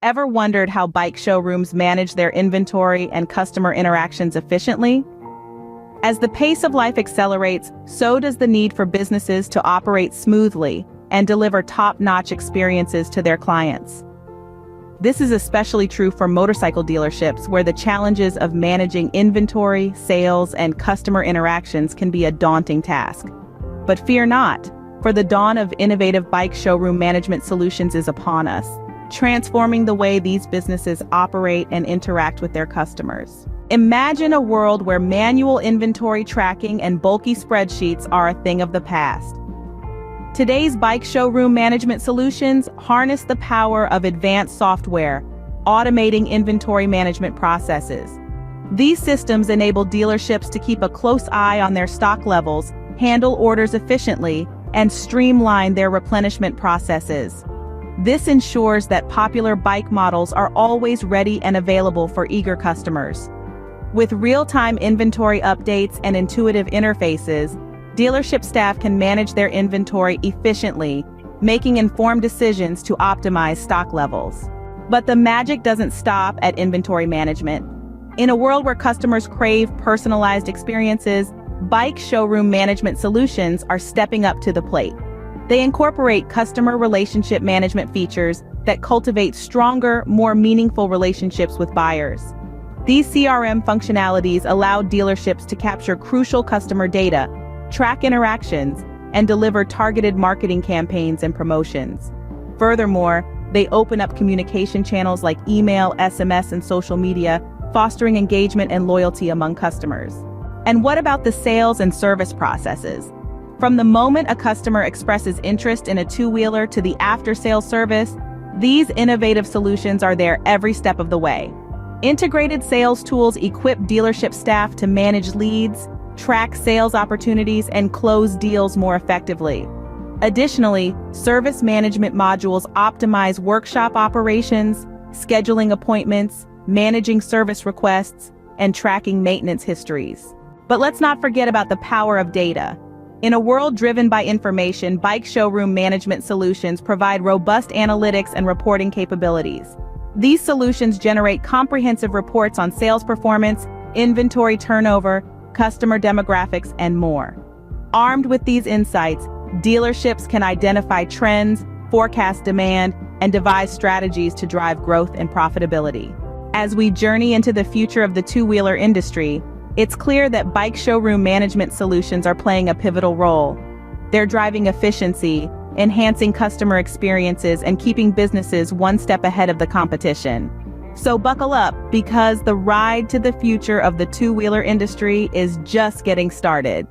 Ever wondered how bike showrooms manage their inventory and customer interactions efficiently? As the pace of life accelerates, so does the need for businesses to operate smoothly and deliver top-notch experiences to their clients. This is especially true for motorcycle dealerships, where the challenges of managing inventory, sales, and customer interactions can be a daunting task. But fear not, for the dawn of innovative bike showroom management solutions is upon us, transforming the way these businesses operate and interact with their customers. Imagine a world where manual inventory tracking and bulky spreadsheets are a thing of the past. Today's bike showroom management solutions harness the power of advanced software, automating inventory management processes. These systems enable dealerships to keep a close eye on their stock levels, handle orders efficiently, and streamline their replenishment processes. This ensures that popular bike models are always ready and available for eager customers. With real-time inventory updates and intuitive interfaces, dealership staff can manage their inventory efficiently, making informed decisions to optimize stock levels. But the magic doesn't stop at inventory management. In a world where customers crave personalized experiences, bike showroom management solutions are stepping up to the plate. They incorporate customer relationship management features that cultivate stronger, more meaningful relationships with buyers. These CRM functionalities allow dealerships to capture crucial customer data, track interactions, and deliver targeted marketing campaigns and promotions. Furthermore, they open up communication channels like email, SMS, and social media, fostering engagement and loyalty among customers. And what about the sales and service processes? From the moment a customer expresses interest in a two-wheeler to the after-sales service, these innovative solutions are there every step of the way. Integrated sales tools equip dealership staff to manage leads, track sales opportunities, and close deals more effectively. Additionally, service management modules optimize workshop operations, scheduling appointments, managing service requests, and tracking maintenance histories. But let's not forget about the power of data. In a world driven by information, bike showroom management solutions provide robust analytics and reporting capabilities. These solutions generate comprehensive reports on sales performance, inventory turnover, customer demographics, and more. Armed with these insights, dealerships can identify trends, forecast demand, and devise strategies to drive growth and profitability. As we journey into the future of the two-wheeler industry, it's clear that bike showroom management solutions are playing a pivotal role. They're driving efficiency, enhancing customer experiences, and keeping businesses one step ahead of the competition. So buckle up, because the ride to the future of the two-wheeler industry is just getting started.